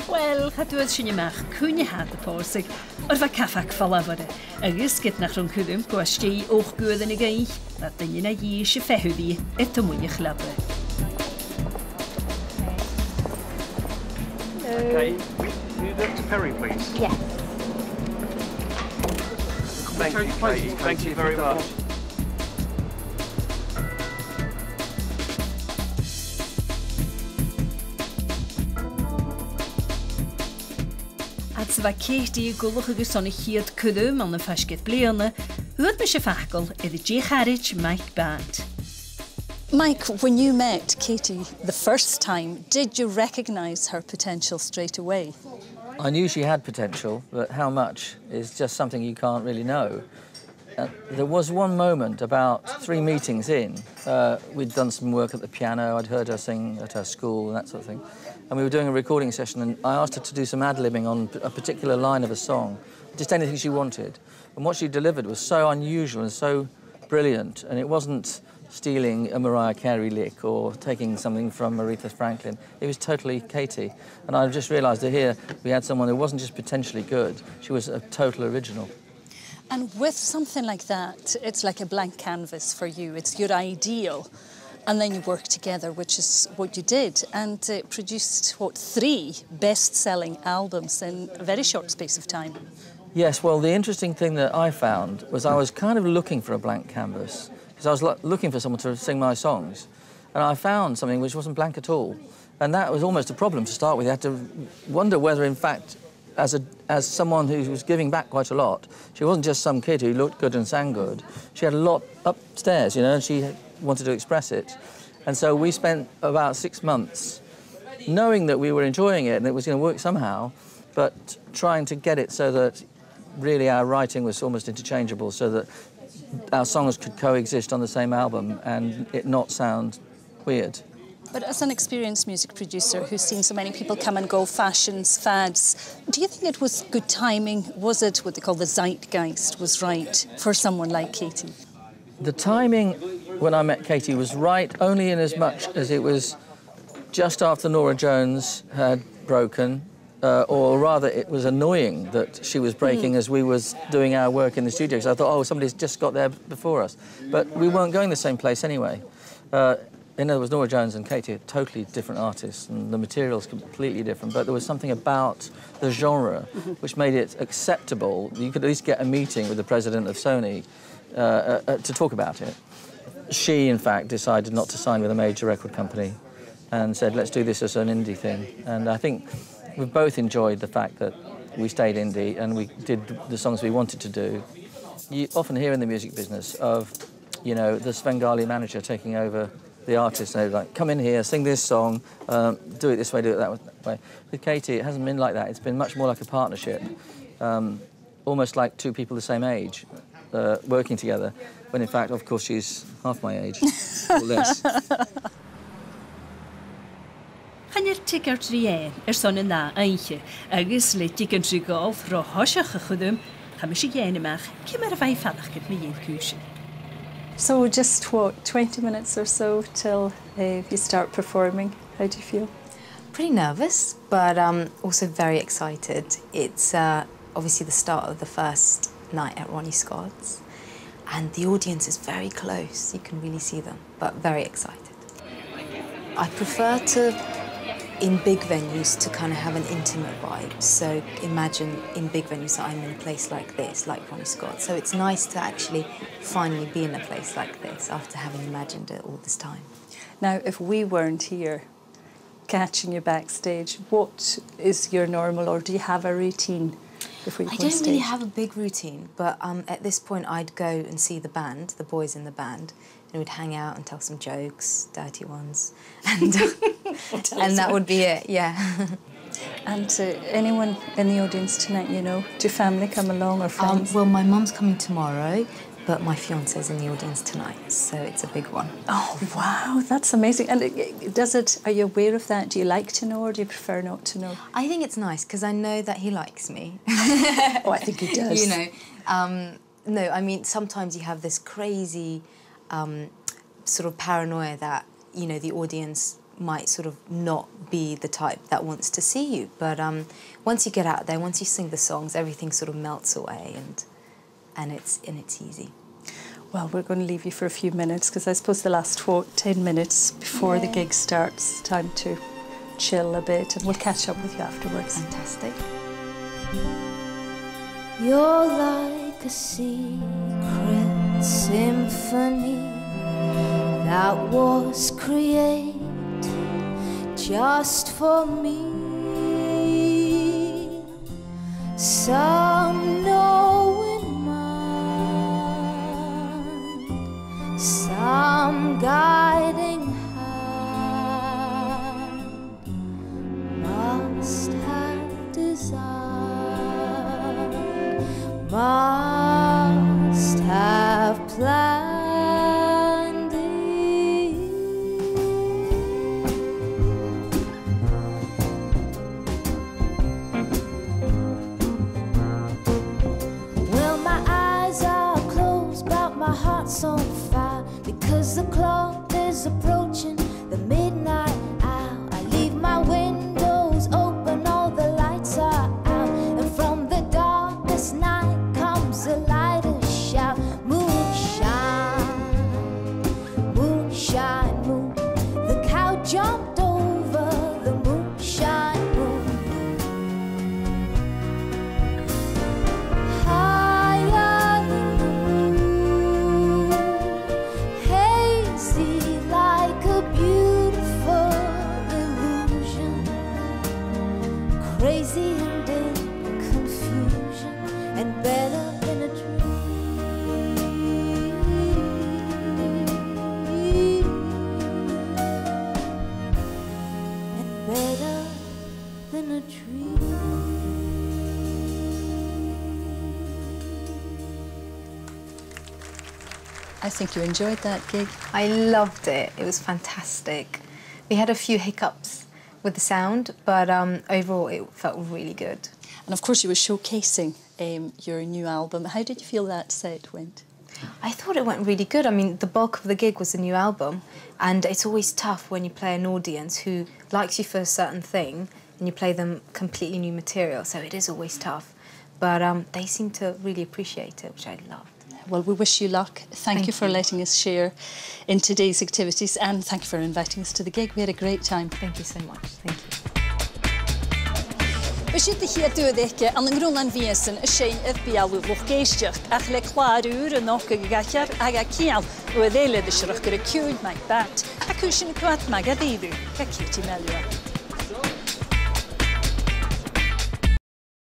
Wel, cadwyd sy'n ymach cwni had y posig, o'r fa caffag falafod e. Agus gyda nach rhwng cwydym gwasti o'ch gwyd yn y gael, a dyn yna i eisiau ffehwyddi eto mwy eich labre. Okay, can you look to Perry, please? Yes. Thank you, Katie. Thank you very much. At sy fa Katie gwlwch agos o'n chiad cwydym an y ffasgyd bliana, hwyd mis y ffacol iddi G. Mike Batt. Mike, when you met Katie the first time, did you recognise her potential straight away? I knew she had potential, but how much is just something you can't really know. There was one moment, about 3 meetings in, we'd done some work at the piano, I'd heard her sing at her school and that sort of thing, and we were doing a recording session and I asked her to do some ad-libbing on a particular line of a song, just anything she wanted. And what she delivered was so unusual and so brilliant, and it wasn't stealing a Mariah Carey lick or taking something from Aretha Franklin. It was totally Katie. And I just realised that here we had someone who wasn't just potentially good, she was a total original. And with something like that, it's like a blank canvas for you. It's your ideal. And then you work together, which is what you did, and produced, what, 3 best-selling albums in a very short space of time. Yes, well, the interesting thing that I found was I was kind of looking for a blank canvas, because I was looking for someone to sing my songs, and I found something which wasn't blank at all. And that was almost a problem to start with. You had to wonder whether, in fact, as someone who was giving back quite a lot, she wasn't just some kid who looked good and sang good. She had a lot upstairs, you know, and she wanted to express it. And so we spent about 6 months knowing that we were enjoying it and it was going to work somehow, but trying to get it so that really our writing was almost interchangeable, so that our songs could coexist on the same album and it not sound weird. But as an experienced music producer who's seen so many people come and go, fashions, fads, do you think it was good timing? Was it what they call the zeitgeist was right for someone like Katie? The timing when I met Katie was right only in as much as it was just after Norah Jones had broken, or rather it was annoying that she was breaking as we was doing our work in the studio. So I thought, oh, somebody's just got there before us. But we weren't going the same place anyway. In other words, Norah Jones and Katie are totally different artists, and the material's completely different, but there was something about the genre which made it acceptable. You could at least get a meeting with the president of Sony to talk about it. She, in fact, decided not to sign with a major record company and said, let's do this as an indie thing. And I think we've both enjoyed the fact that we stayed indie and we did the songs we wanted to do. You often hear in the music business of, you know, the Svengali manager taking over the artist, and they're like, come in here, sing this song, do it this way, do it that way. With Katie, it hasn't been like that. It's been much more like a partnership, almost like 2 people the same age working together, when in fact, of course, she's half my age, or less. Chanir tig ar son yn dda einche, agus le tig yn trigolf ro hosiach a chwydym, cham eisiau gen ymach, cym ar y fai ffadach gyda mi ein cwysyn. So just, what, 20 minutes or so till you start performing? How do you feel? Pretty nervous, but also very excited. It's obviously the start of the first night at Ronnie Scott's, and the audience is very close. You can really see them, but very excited. I prefer in big venues to kind of have an intimate vibe. So imagine in big venues that I'm in a place like this, like Ronnie Scott. So it's nice to actually finally be in a place like this after having imagined it all this time. Now, if we weren't here catching you backstage, what is your normal, or do you have a routine before you go on stage? I don't really have a big routine, but at this point I'd go and see the band, the boys in the band, and we'd hang out and tell some jokes, dirty ones, and and that would be it, yeah. And anyone in the audience tonight, you know? Do family come along or friends? Well, my mum's coming tomorrow, but my fiance's in the audience tonight, so it's a big one. Oh, wow, that's amazing. And are you aware of that? Do you like to know, or do you prefer not to know? I think it's nice, because I know that he likes me. Oh, I think he does. You know, no, I mean, sometimes you have this crazy sort of paranoia that, you know, the audience might sort of not be the type that wants to see you. But once you get out there, once you sing the songs, everything sort of melts away, and it's easy. Well, we're going to leave you for a few minutes because I suppose the last 10 minutes before the gig starts, time to chill a bit, and we'll catch up with you afterwards. Fantastic. You're like a secret symphony that was created just for me. Some knowing mind, some guiding hand must have designed, must have planned it. Well, my eyes are closed, but my heart's on fire, because the clock is approaching the midnight hour. I leave my windows open, all the lights are out, and from the darkest night comes the lightest shout. Moonshine, moonshine, moon. The cow jumped over the moonshine moon. Higher than the moon, hazy like a beautiful illusion, crazy and in confusion, and better than a dream, and better than a dream. I think you enjoyed that gig. I loved it. It was fantastic. We had a few hiccups with the sound, but overall it felt really good. And of course you were showcasing your new album. How did you feel that set went? I thought it went really good. I mean, the bulk of the gig was a new album, and it's always tough when you play an audience who likes you for a certain thing and you play them completely new material, so it is always tough. But they seem to really appreciate it, which I loved. Well, we wish you luck. Thank you for letting us share in today's activities, and thank you for inviting us to the gig. We had a great time. Thank you so much. Thank you. Bysyd y hyd dwyddica an ynghrwlan fiesyn y sein ydd bialw lwch geisdiach ach le clarwr yn och gachar ag a cial o ddeilydd y siarach gyda Cuide, Mike Batt ac wysyn y cwad mag a ddeifu, Katie Melua.